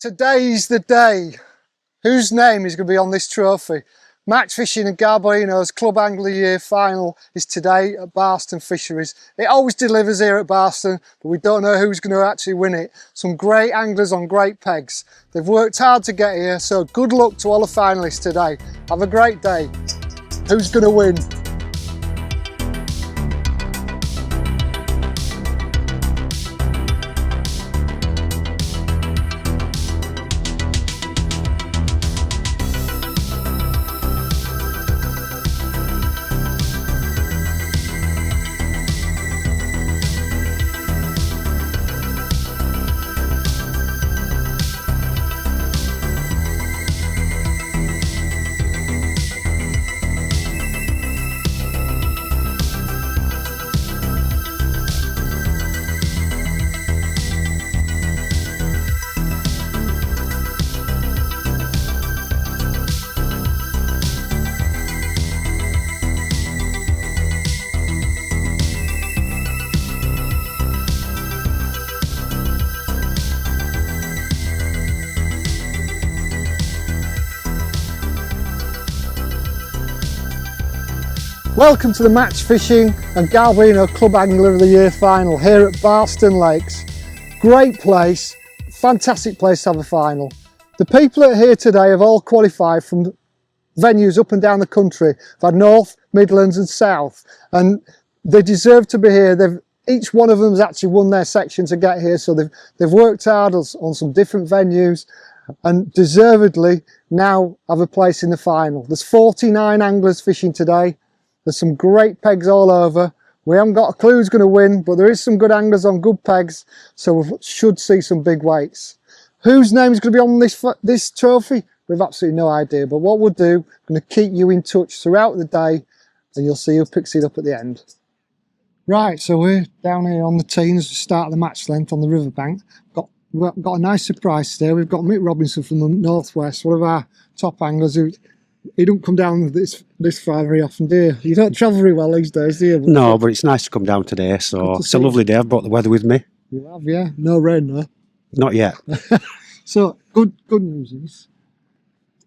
Today's the day. Whose name is going to be on this trophy? Match fishing and Garbolino's Club Angler of the Year final is today at Barston Fisheries. It always delivers here at Barston, but we don't know who's going to actually win it. Some great anglers on great pegs. They've worked hard to get here, so good luck to all the finalists today. Have a great day. Who's going to win? Welcome to the Match Fishing and Garbolino Club Angler of the Year final here at Barston Lakes. Great place, fantastic place to have a final. The people that are here today have all qualified from venues up and down the country. They've had North, Midlands and South, and they deserve to be here. Each one of them has actually won their section to get here, so they've worked hard on some different venues and deservedly now have a place in the final. There's 49 anglers fishing today. There's some great pegs all over. We haven't got a clue who's going to win, but there is some good anglers on good pegs, so we should see some big weights. Whose name is going to be on this trophy? We've absolutely no idea, but what we'll do, I'm going to keep you in touch throughout the day, and you'll see who picks it up at the end. Right, so we're down here on the teens, start of the match length on the riverbank. We've got a nice surprise today. We've got Mick Robinson from the Northwest, one of our top anglers who... He don't come down this far very often, do you? You don't travel very well these days, do you? No, but it's nice to come down today, so it's a lovely day. I've brought the weather with me. You have, yeah? No rain, though? Not yet. So, good news is,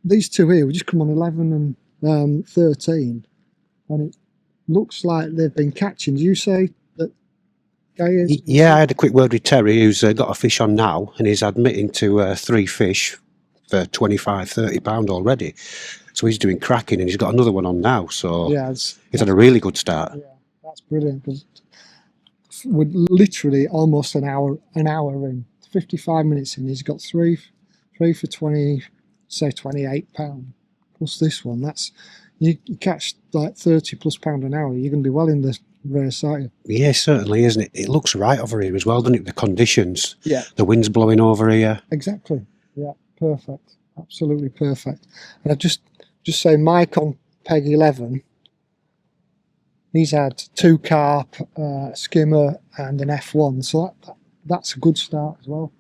these two here, we just come on 11 and 13, and it looks like they've been catching. Do you say that guy is? Yeah, I had a quick word with Terry, who's got a fish on now, and he's admitting to 3 fish for £25–30 already. So he's doing cracking, and he's got another one on now. So yeah, he's had a really good start. Yeah, that's brilliant. Because we're literally almost an hour in, 55 minutes in. He's got three for 20, say £28. Plus this one, that's you catch like £30+ an hour. You're going to be well in the race, aren't you? Yeah, certainly, isn't it? It looks right over here as well, doesn't it? The conditions. Yeah. The wind's blowing over here. Exactly. Yeah, perfect. Absolutely perfect. And I just say Mike on peg 11, he's had 2 carp, skimmer and an F1, so that's a good start as well.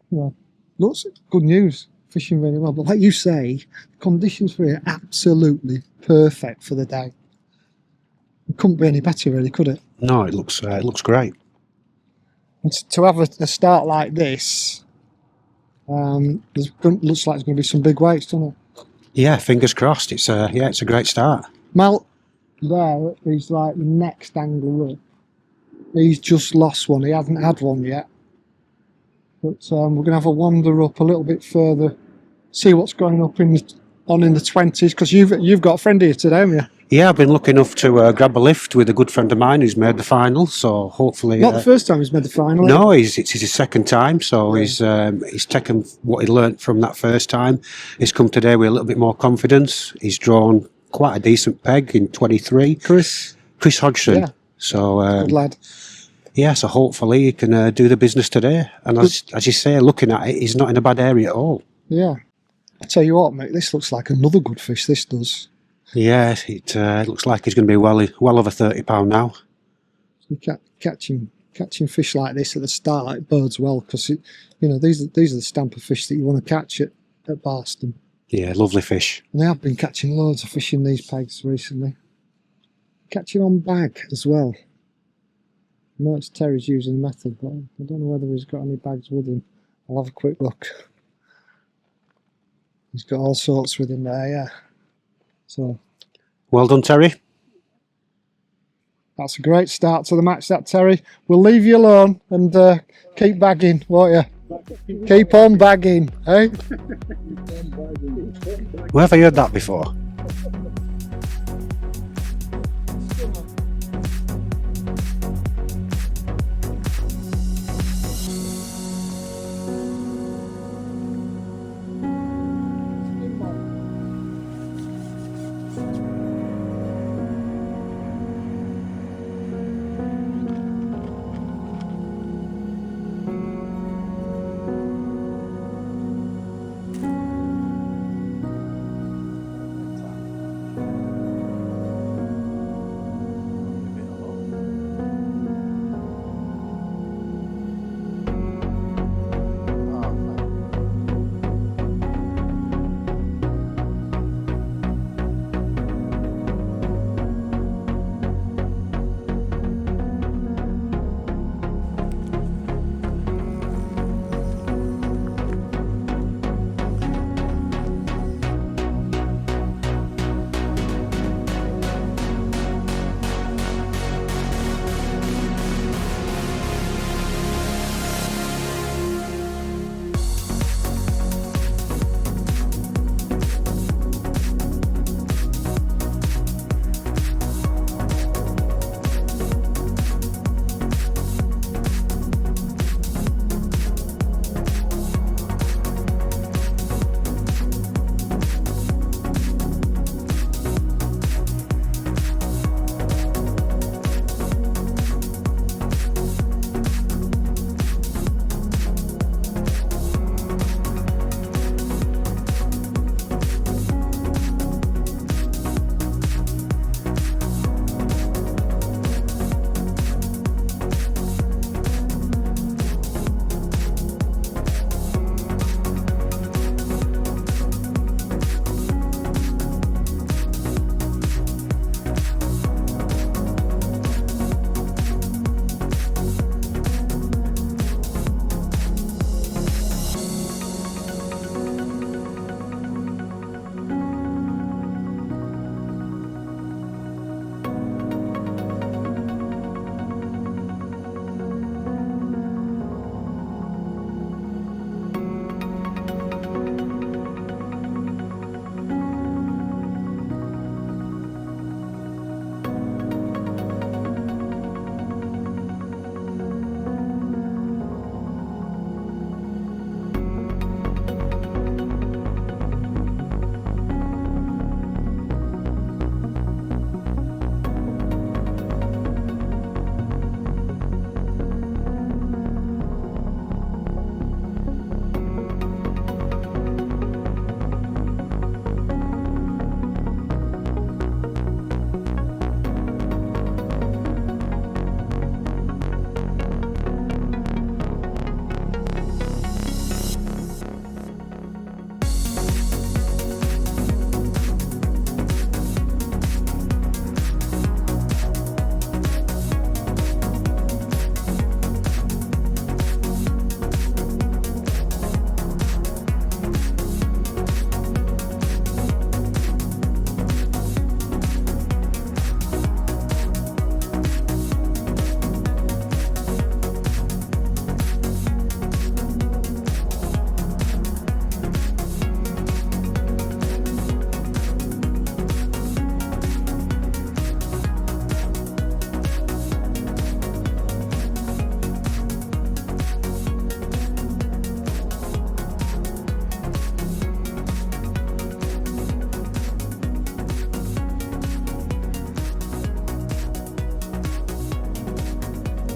You know, lots of good news, fishing really well, but like you say, the conditions for it are absolutely perfect for the day. It couldn't be any better really, could it? No, it looks great. And to have a start like this, looks like there's going to be some big weights, doesn't it? Yeah, fingers crossed. It's a great start. Mal, there, he's like the next angler up. He's just lost one. He hasn't had one yet. But we're going to have a wander up a little bit further, see what's going up in the 20s, because you've got a friend here today, haven't you? Yeah, I've been lucky enough to grab a lift with a good friend of mine who's made the final, so hopefully... Not the first time he's made the final. No, it's his second time, so yeah. He's taken what he learnt from that first time. He's come today with a little bit more confidence. He's drawn quite a decent peg in 23. Chris Hodgson. Yeah. So, good lad. Yeah, so hopefully he can do the business today. And as you say, looking at it, he's not in a bad area at all. Yeah. I tell you what, mate, this looks like another good fish, this does. Yeah, it looks like he's going to be well over £30 now. Catching fish like this at the start, it bodes well, because these are the stamp of fish that you want to catch at Barston. Yeah, lovely fish. And they have been catching loads of fish in these pegs recently. Catching on bag as well. I know Terry's using the method, but I don't know whether he's got any bags with him. I'll have a quick look. He's got all sorts with him there, yeah. So Well done, Terry. that's a great start to the match, that, Terry. We'll leave you alone and keep bagging, won't you? Keep on bagging, eh? Where have I heard that before?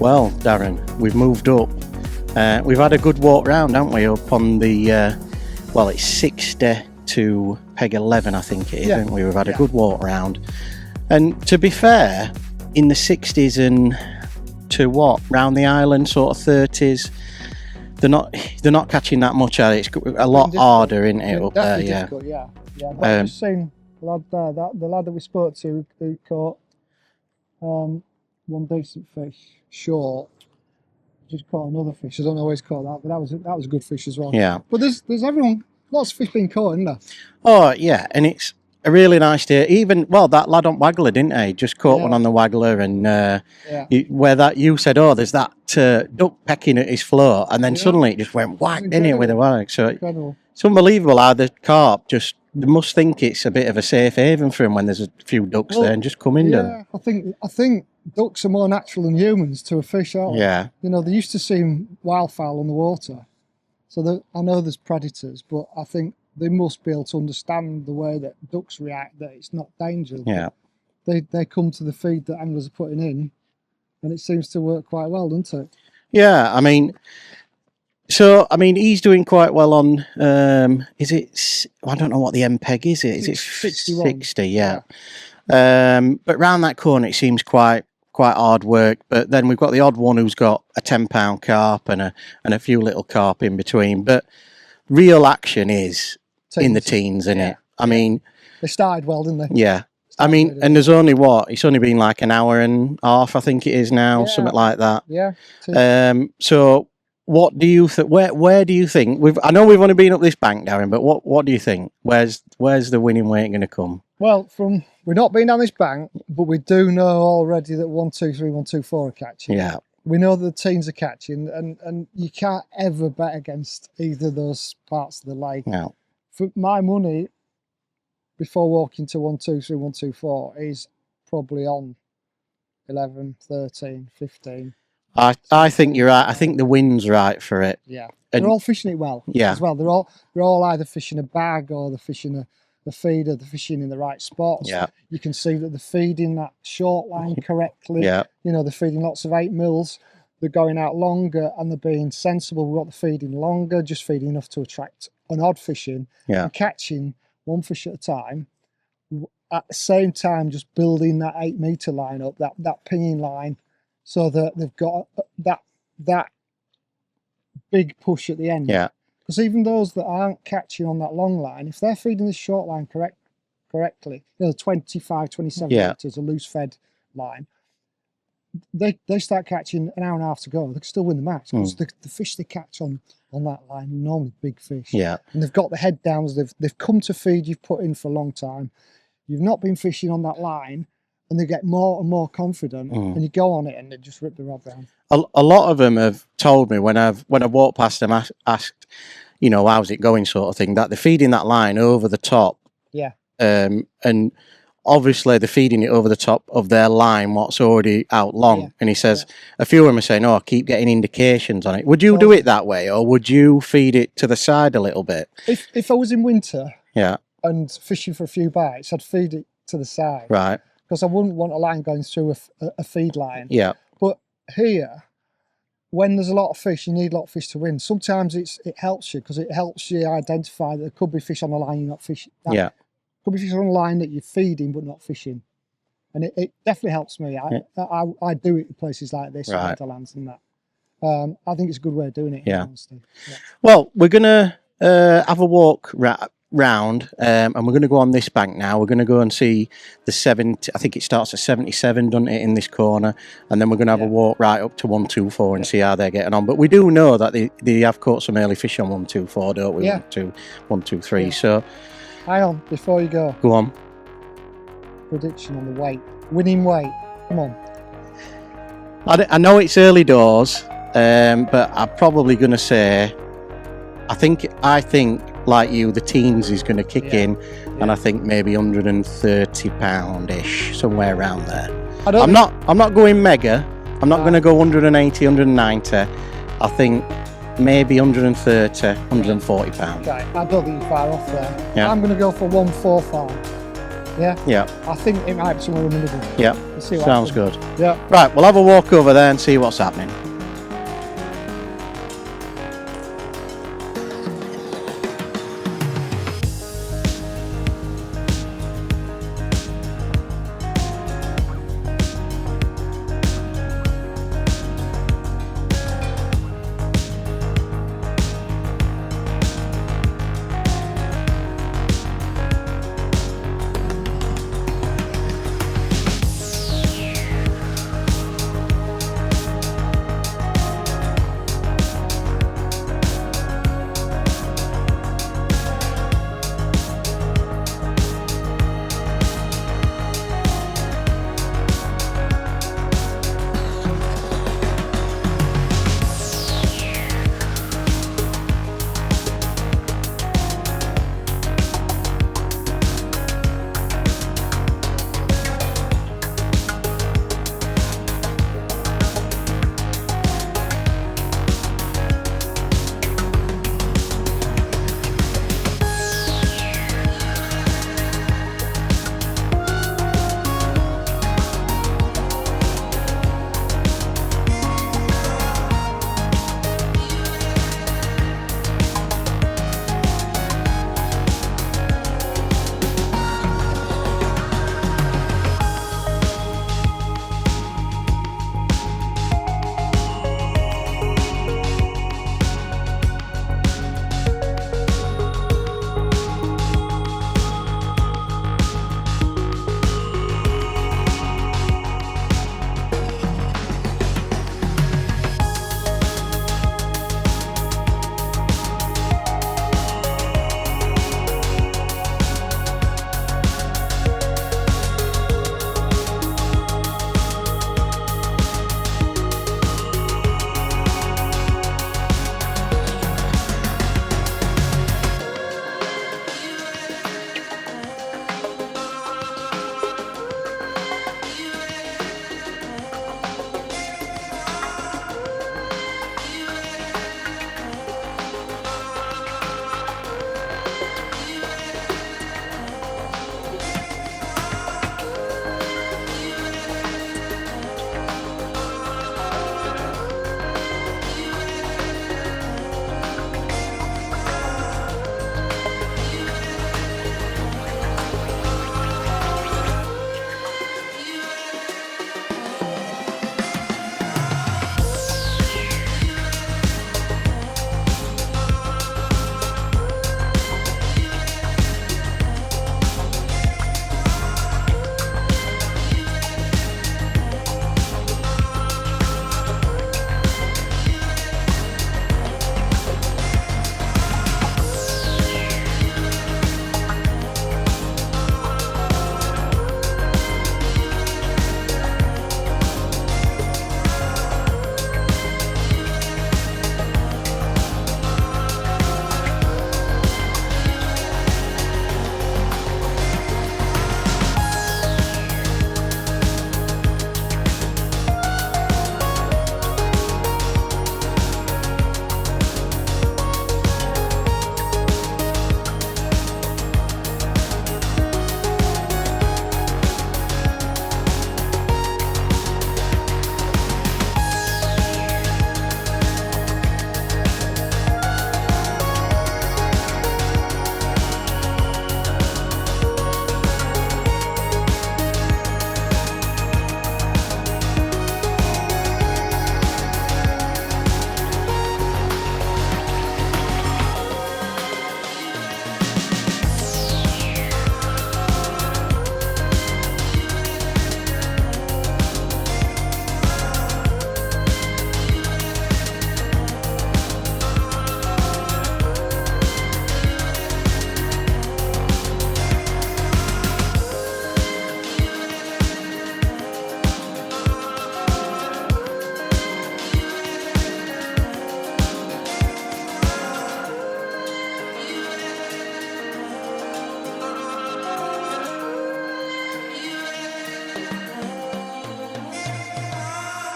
Well, Darren, we've moved up. We've had a good walk round, haven't we, up on the, well, it's 60 to peg 11, I think it is, haven't we? We've had a good walk round. And to be fair, in the 60s and to what, round the island, sort of 30s, they're not catching that much at it. It's a lot harder, isn't it, up there, yeah. Yeah. But I've just seen the lad there, the lad that we spoke to who caught one decent fish, short. Just caught another fish. I don't know where he's caught that, but that was a good fish as well. Yeah. But there's everyone. Lots of fish being caught, isn't there? Oh yeah, and it's a really nice day. Even that lad on Waggler, didn't he? Just caught one on the Waggler, and you said, "Oh, there's that duck pecking at his float," and then suddenly it just went whack in it with a wag. So it's unbelievable how the carp they must think it's a bit of a safe haven for him when there's a few ducks there and just come in there. I think ducks are more natural than humans to a fish, aren't they? Yeah. You know, they used to seem wildfowl on the water. So I know there's predators, but I think they must be able to understand the way that ducks react, that it's not dangerous. Yeah. They come to the feed that anglers are putting in, and it seems to work quite well, doesn't it? Yeah, I mean, he's doing quite well on. Is it? I don't know what the MPEG is. Is it 61? 60? Yeah. But round that corner, it seems quite hard work. But then we've got the odd one who's got a 10-pound carp and a few little carp in between. But real action is in the teens, isn't it? I mean, they started well, didn't they? Yeah. I mean, and there's only it's only been like an hour and a half, I think it is now, something like that. Yeah. So what do you think? Where do you think I know we've only been up this bank, Darren, but what do you think? Where's the winning weight going to come? Well, we're not been down this bank, but we do know already that 1, 2, 3, 1, 2, 4 are catching. Yeah. We know that the teens are catching, and you can't ever bet against either of those parts of the lake. No. For my money, before walking to 1, 2, 3, 1, 2, 4, is probably on 11, 13, 15. I think you're right. I think the wind's right for it. Yeah. They're all fishing it well. Yeah. As well. They're all either fishing a bag or they're fishing a feeder, they're fishing in the right spots. Yeah. You can see that they're feeding that short line correctly. Yeah. You know, they're feeding lots of 8 mils. They're going out longer and they're being sensible. We've got the feeding longer, just feeding enough to attract an odd fishing. Yeah. And catching one fish at a time. At the same time, just building that 8 meter line up, that pinging line, so that they've got that big push at the end. Yeah. Because even those that aren't catching on that long line, if they're feeding the short line correctly, you know, 25, 27 meters, a loose fed line, they start catching an hour and a half to go. They can still win the match because the fish they catch on that line are normally big fish. Yeah. And they've got the head downs. They've come to feed you've put in for a long time. You've not been fishing on that line, and they get more and more confident, and you go on it and they just rip the rod down. A lot of them have told me when I've walked past them, asked, you know, how's it going, sort of thing, that they're feeding that line over the top. Yeah. And obviously they're feeding it over the top of their line, what's already out long. Yeah. And he says a few of them are saying, "Oh, I keep getting indications on it." Would you do it that way, or would you feed it to the side a little bit? If I was in winter, yeah, and fishing for a few bites, I'd feed it to the side, right? Because I wouldn't want a line going through a feed line. Yeah. But here, when there's a lot of fish, you need a lot of fish to win. Sometimes it helps you because it helps you identify that there could be fish on the line you're not fishing. Yeah. Could be fish on the line that you're feeding but not fishing, and it definitely helps me. I do it in places like this, right, lands and that. I think it's a good way of doing it. Yeah. Honestly. Yeah. Well, we're gonna have a walk round, and we're going to go on this bank now. We're going to go and see the 70. I think it starts at 77, doesn't it, in this corner, and then we're going to have a walk right up to 124 and see how they're getting on. But we do know that they have caught some early fish on 124, don't we? 123. Yeah. So, hang on before you go. Go on. Prediction on the weight, winning weight. Come on. I know it's early doors, but I'm probably going to say, I think like you, the teens is going to kick in, and I think maybe £130-ish, somewhere around there. I'm not going mega. I'm not going to go 180, 190. I think maybe 130, 140 pounds. Okay, I don't think you're far off there. Yeah. I'm going to go for 145. Yeah. Yeah. I think it might be somewhere in the middle. Yeah. Sounds good. Yeah. Right, we'll have a walk over there and see what's happening.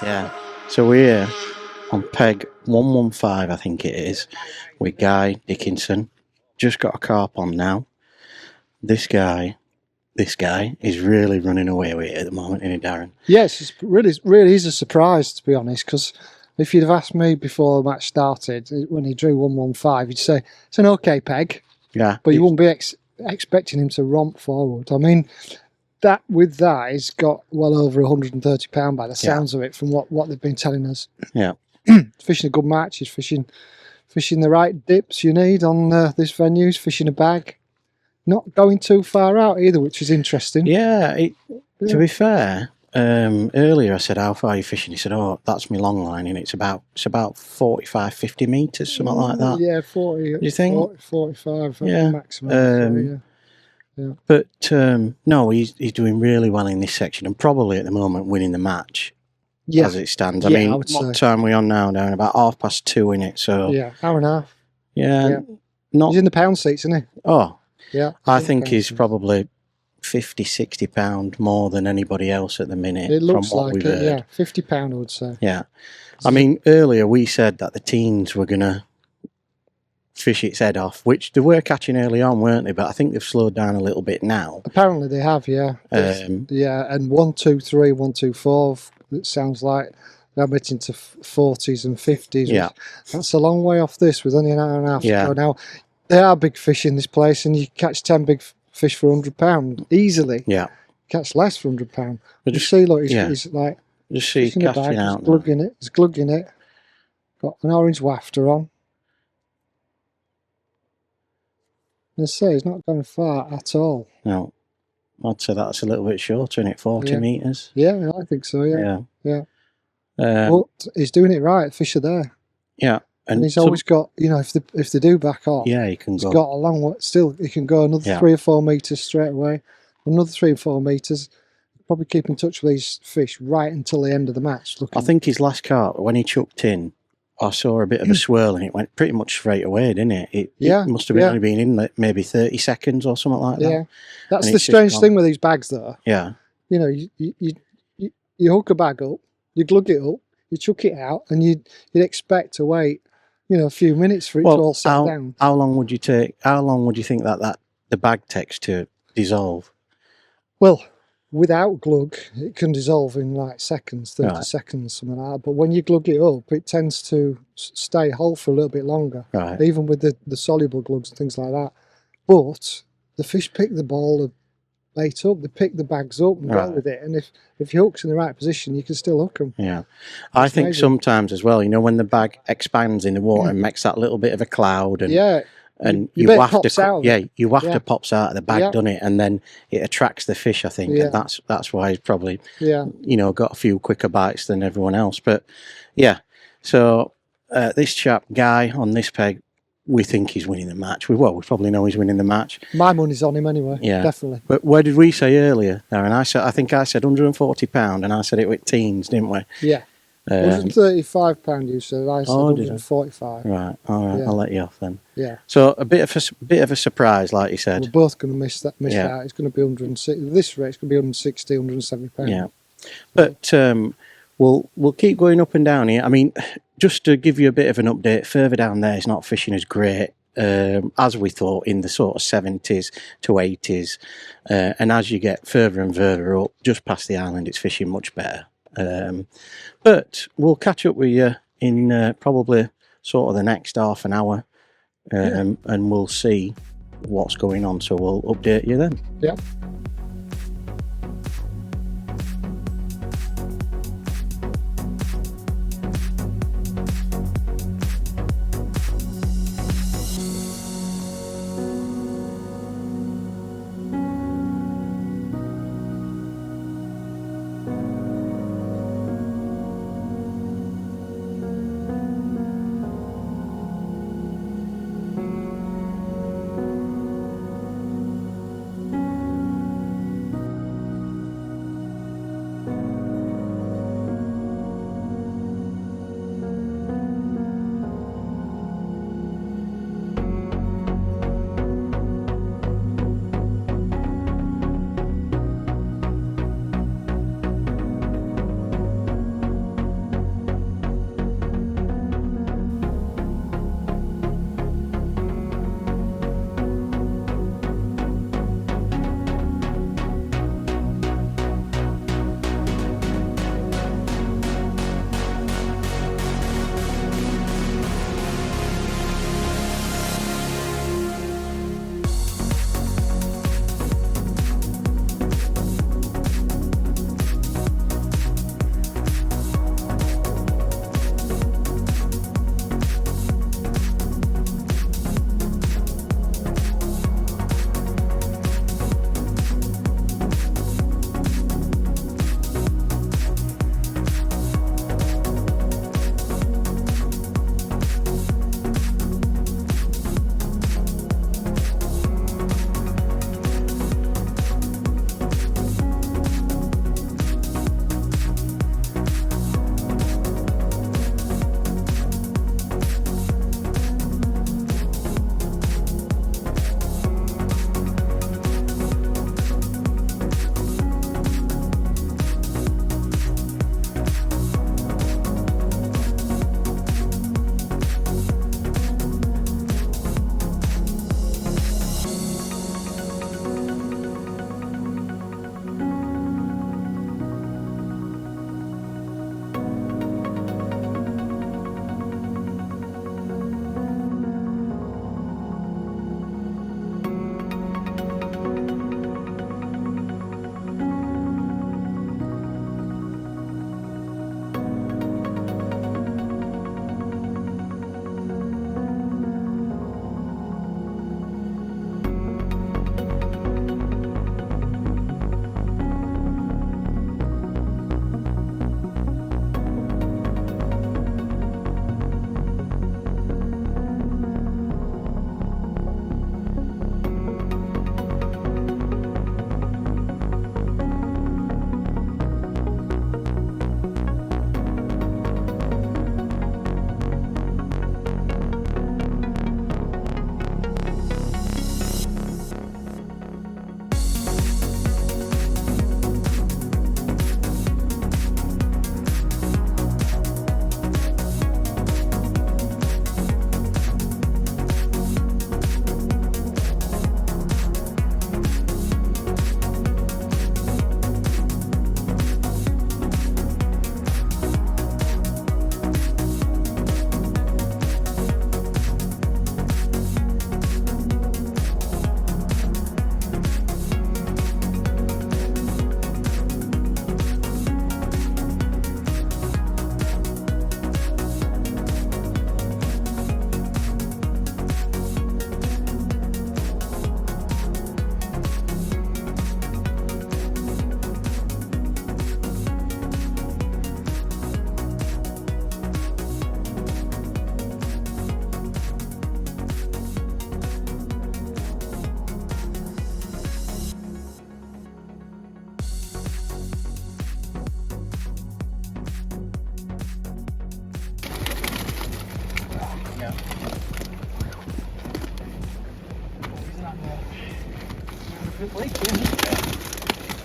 Yeah. So we're on peg 115, I think it is, with Guy Dickinson. Just got a carp on now. This guy is really running away with it at the moment, isn't he, Darren? Yes, it's really is a surprise, to be honest, because if you'd have asked me before the match started, when he drew 115, you'd say it's an okay peg, Yeah. but you wouldn't be expecting him to romp forward. I mean, he's got well over £130 by the sounds of it, from what they've been telling us. Yeah. He's fishing a good match. He's fishing the right dips you need on this venue. He's fishing a bag. Not going too far out either, which is interesting. Yeah, to be fair, earlier I said, how far are you fishing? He said, oh, that's my long line, and it's about 45, 50 metres, something like that. Yeah, 40. You think? 40, 45 Yeah. maximum. Yeah. But no, he's doing really well in this section, and probably at the moment winning the match as it stands. I mean, I would say. what time are we on now? Down about 2:30 in it. So Yeah, hour and a half. yeah. Not. He's in the pound seats, isn't he? Oh, Yeah. I think he's probably 50, 60 pound more than anybody else at the minute. It looks from what like we've it, heard. yeah. £50, I would say. Yeah. I mean, earlier we said that the teens were going to fish its head off, which they were catching early on, weren't they? But I think they've slowed down a little bit now. Apparently they have, yeah. Yeah, and 1, 2, 3, 1, 2, 4, it sounds like they're getting to 40s and 50s. Yeah. That's a long way off this, with only an hour and a half to Yeah. go. Now, there are big fish in this place, and you catch 10 big fish for £100 easily. Yeah. Catch less for £100. But You see, look, he's like just see fishing a bag, casting out. he's glugging it. Got an orange wafter on. And I say, he's not going far at all. No. I'd say that's a little bit shorter, isn't it? 40 metres. Yeah, I think so, yeah. But But he's doing it right. Fish are there. yeah. And he's always got, if they do back off, yeah, he can he's go. got a long way. Still, he can go another 3 or 4 metres straight away. Another 3 or 4 metres. Probably keep in touch with these fish right until the end of the match. I think his last carp, when he chucked in, I saw a bit of a swirl, and it went pretty much straight away, didn't it? It must have only been in like maybe 30 seconds or something like that. Yeah, that's And the it's just strange gone. thing with these bags, though. Yeah. You hook a bag up, you glug it up, you chuck it out, and you'd expect to wait, a few minutes for it to all settle down. How long would you think that the bag takes to dissolve? Well, without glug, it can dissolve in like seconds, 30 Right. seconds, something like that. But when you glug it up, it tends to stay whole for a little bit longer, Right. even with the soluble glugs and things like that. But the fish pick the ball bait up, they pick the bags up and go with it. And if your hook's in the right position, you can still hook them. Yeah. I think amazing. sometimes as well, when the bag expands in the water and makes that little bit of a cloud, and your you bait wafter, pops out of it. your wafter pops out of the bag, Yeah. doesn't it? And then it attracts the fish, I think, Yeah. and that's why he's probably Yeah. got a few quicker bites than everyone else. But yeah, so this chap Guy on this peg, we think he's winning the match. We probably know he's winning the match. My money's on him anyway. Yeah, Definitely. But where did we say earlier, Darren? I think I said £140, and I said it with teens, didn't we? Yeah. £135 you said. I said did I? £145. Right. All right. Yeah. I'll let you off then. Yeah. So a bit of a surprise, like you said. We're both going to miss out. Yeah. It's going to be 160. This rate, it's going to be 160, 170 pounds. Yeah. But we'll keep going up and down here. I mean, just to give you a bit of an update, further down there, it's not fishing as great as we thought, in the sort of 70s to 80s. And as you get further and further up, just past the island, it's fishing much better. But we'll catch up with you in probably sort of the next half an hour, and we'll see what's going on. So we'll update you then. Yeah.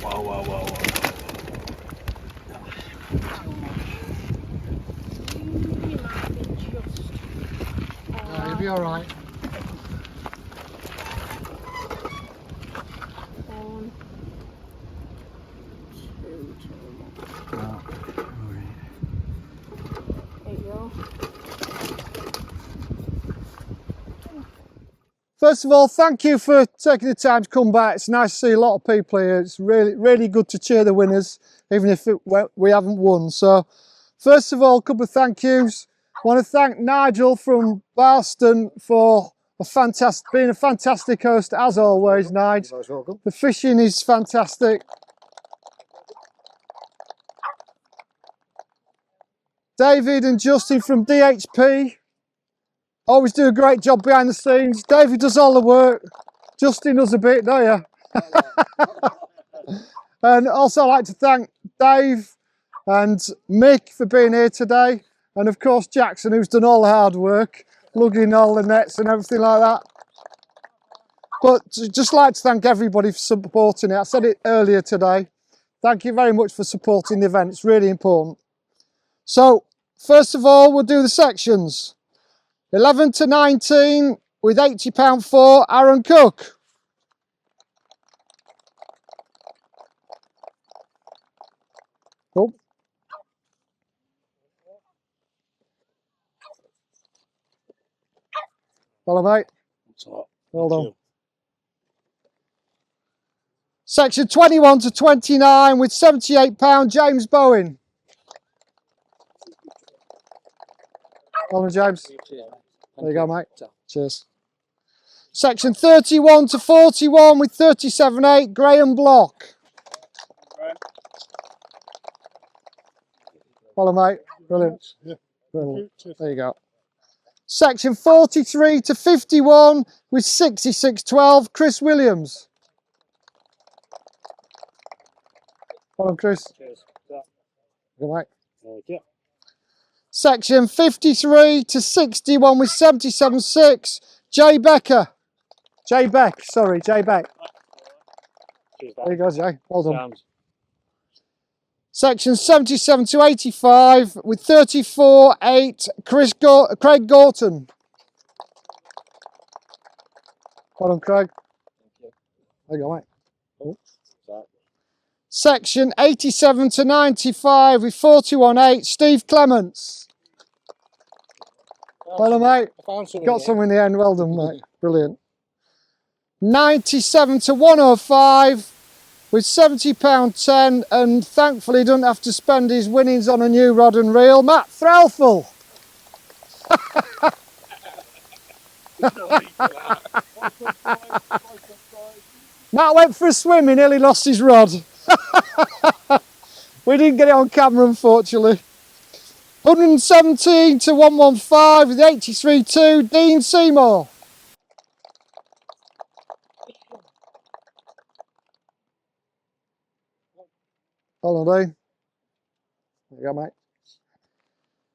Whoa, whoa, whoa, whoa. You'll be all right. One, two, there you go. First of all, thank you for taking the time to come back. It's nice to see a lot of people here. It's really good to cheer the winners, even if we haven't won. So, first of all, a couple of thank yous. I want to thank Nigel from Barston for being a fantastic host, as always, Nigel. The fishing is fantastic. David and Justin from DHP. Always do a great job behind the scenes. David does all the work. Justin does a bit, don't you? And also I'd like to thank Dave and Mick for being here today. And of course Jackson, who's done all the hard work, lugging all the nets and everything like that. But just like to thank everybody for supporting it. I said it earlier today. Thank you very much for supporting the event. It's really important. So first of all, we'll do the sections. 11 to 19 with £80 for Aaron Cook. Oh. Hello, mate. Hold on. Section 21 to 29 with £78, James Bowen. Hold on, James. There you go, mate. Cheers. Section 31 to 41 with 37.8, Graham Block. Follow, mate. Brilliant. Brilliant. There you go. Section 43 to 51 with 66.12, Chris Williams. Follow, Chris. Cheers. Good, mate. Thank you. Section 53 to 61 with 77.6, Jay Becker. Jay Beck, sorry, Jay Beck. There you go, Jay. Well done. Section 77 to 85 with 34.8, Craig Gorton. Well done, Craig. There you go, mate. Oh. Section 87 to 95 with 41.8, Steve Clements. Well done, mate. Got some in the end. Well done, mate. Brilliant. 97 to 105 with £70.10, and thankfully doesn't have to spend his winnings on a new rod and reel, Matt Threlfall. Matt went for a swim, he nearly lost his rod. We didn't get it on camera, unfortunately. 117 to 115 with 83.2, Dean Seymour. Hold on, Dean. There you go, mate.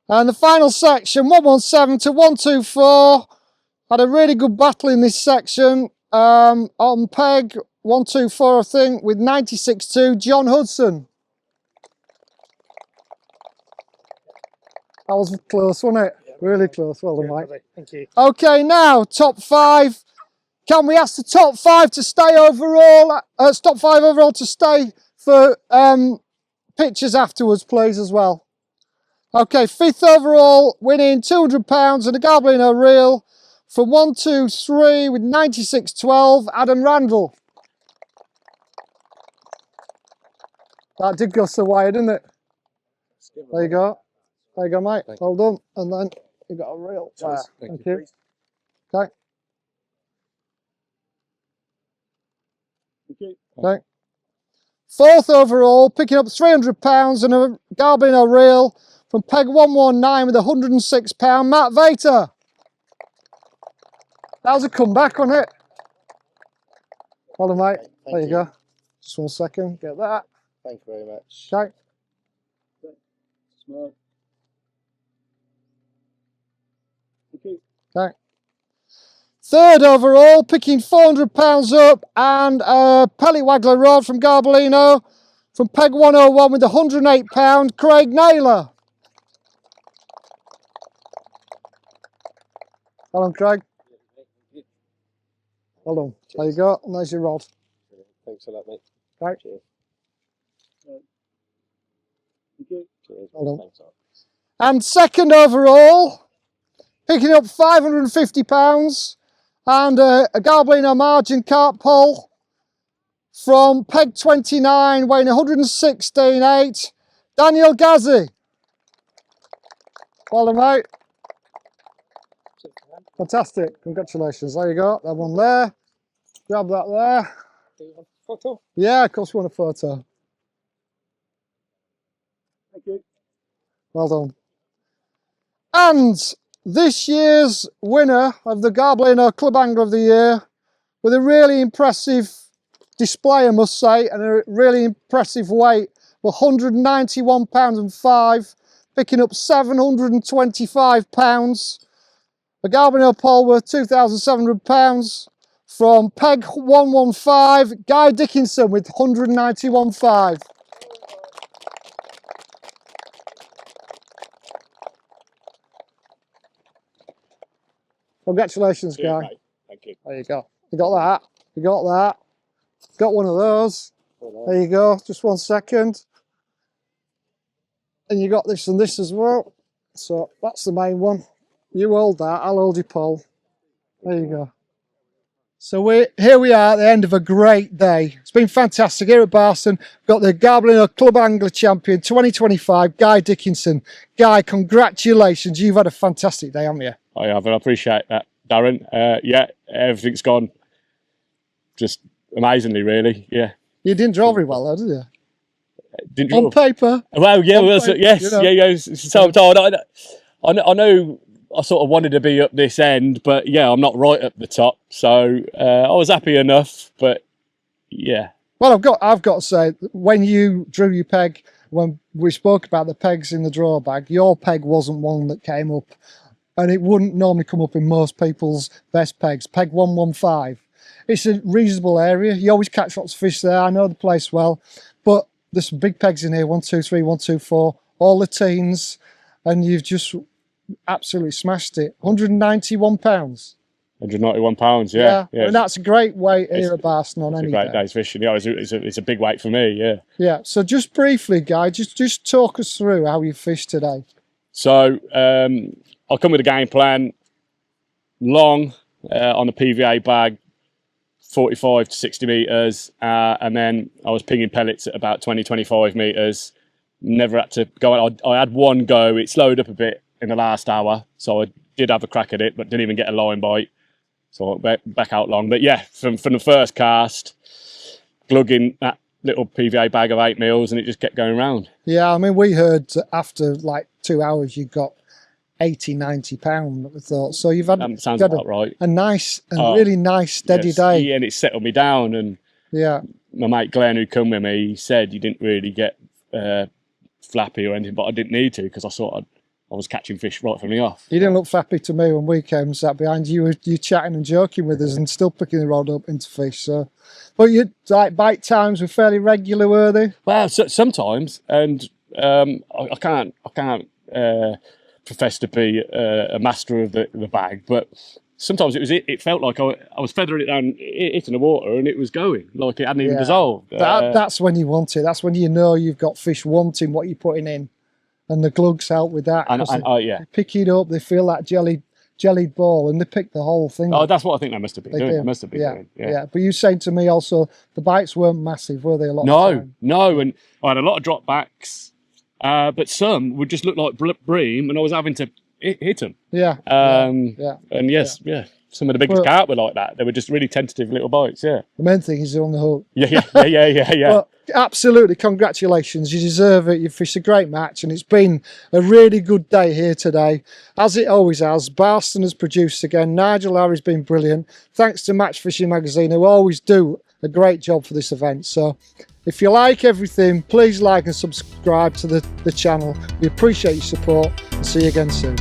And the final section, 117 to 124. Had a really good battle in this section. On peg, 124, I think, with 96.2, John Hudson. That was close, wasn't it? Yeah, really close. Well done, mate. Thank you. Okay, now, top five. Can we ask the top five to stay overall? Top five overall to stay for pictures afterwards, please, as well. Okay, fifth overall, winning £200 and a Garbolino reel for 1, 2, 3 with 96.12, Adam Randall. That did go so wide, didn't it? There you go. There you go, mate. Well done. And then you got a reel. Thank you. Okay. Okay. Fourth overall, picking up £300 and a Garbolino reel from peg 119 with £106, Matt Vater. That was a comeback, wasn't it? Hold on, mate. There you go. Just 1 second. Get that. Thank you very much. Okay. Okay. Third overall, picking £400 up, and a pellet waggler rod from Garbolino from peg 101 with £108, Craig Naylor. Well done, Craig. Well done. There you go, and there's your rod. Thanks for that, mate. Right. Cheers. Cheers. Well done. Thanks, Al. And second overall, picking up £550, and a Garbolino margin carp pole from peg 29, weighing 116.8, Daniel Gazzi. Well done, mate. Fantastic, congratulations. There you go, that one there. Grab that there. Photo? Yeah, of course we want a photo. Thank you. Well done. And this year's winner of the Garbolino Club Angler of the Year, with a really impressive display, I must say, and a really impressive weight, £191.5, picking up £725. A Garbolino pole worth £2,700 from peg 115, Guy Dickinson with £191.5. Congratulations, Cheers, Guy. mate. Thank you. There you go. You got that. You got that. Got one of those. There you go. Just 1 second. And you got this and this as well. So that's the main one. You hold that. I'll hold your pole. There you go. So here we are at the end of a great day. It's been fantastic here at Barston. Got the Garbolino Club Angler Champion 2025, Guy Dickinson. Guy, congratulations. You've had a fantastic day, haven't you? I have, and I appreciate that, Darren. Yeah, everything's gone just amazingly, really. Yeah. You didn't draw very well, though, did you? Didn't On paper. Well, yeah, on well, paper, yes, you know. yeah. So I'm told. I know. I sort of wanted to be up this end, but yeah, I'm not right up the top. So I was happy enough, but yeah. Well, I've got to say, when you drew your peg, when we spoke about the pegs in the draw bag, your peg wasn't one that came up, and it wouldn't normally come up in most people's best pegs. Peg 115. It's a reasonable area. You always catch lots of fish there. I know the place well, but there's some big pegs in here. 1, 2, 3, 1, 2, 4, all the teens, and you've just absolutely smashed it. £191. £191, yeah. And that's a great weight here at Barston on any It's a great day. day's fishing. Yeah, it's a big weight for me. Yeah. Yeah. So just briefly, Guy, just talk us through how you fished today. So I'll come with a game plan. Long on the PVA bag, 45 to 60 metres, and then I was pinging pellets at about 20, 25 metres. Never had to go. I had one go. It slowed up a bit in the last hour, so I did have a crack at it, but didn't even get a line bite. So I went back out long. But yeah, from the first cast, glugging that little PVA bag of 8 mils, and it just kept going round. Yeah, I mean, we heard after like 2 hours you got 80, 90 pound, I thought. So you've had, Sounds you've had about right. a nice and really nice steady day. Yeah, and it settled me down. And Yeah. my mate Glenn, who come with me, he said you didn't really get flappy or anything, but I didn't need to, because I thought I was catching fish right from the off. You didn't look flappy to me when we came and sat behind you. You chatting and joking with us and still picking the rod up into fish. So, but you like bite times were fairly regular, were they? Well, sometimes, and I can't profess to be a master of the bag, but sometimes it felt like I was feathering it down, hitting the water, and it was going like it hadn't even dissolved. That's when you want it. That's when you know you've got fish wanting what you're putting in, and the glugs help with that. Yeah. They pick it up. They feel that jellied ball, and they pick the whole thing. Oh, up. that's what I think they must have been doing. do. They must have been doing. Yeah. But you saying to me also the bites weren't massive, were they? A lot. No, of time? no, and I had a lot of drop backs, but some would just look like bream, and I was having to hit them. Yeah. And yes, some of the biggest carp were like that. They were just really tentative little bites. Yeah. The main thing is they're on the hook. Yeah. Well, absolutely, congratulations. You deserve it. You fished a great match, and it's been a really good day here today, as it always has. Barston has produced again. Nigel Harry's been brilliant. Thanks to Match Fishing Magazine, who always do a great job for this event. So if you like everything, please like and subscribe to the channel. We appreciate your support, and see you again soon.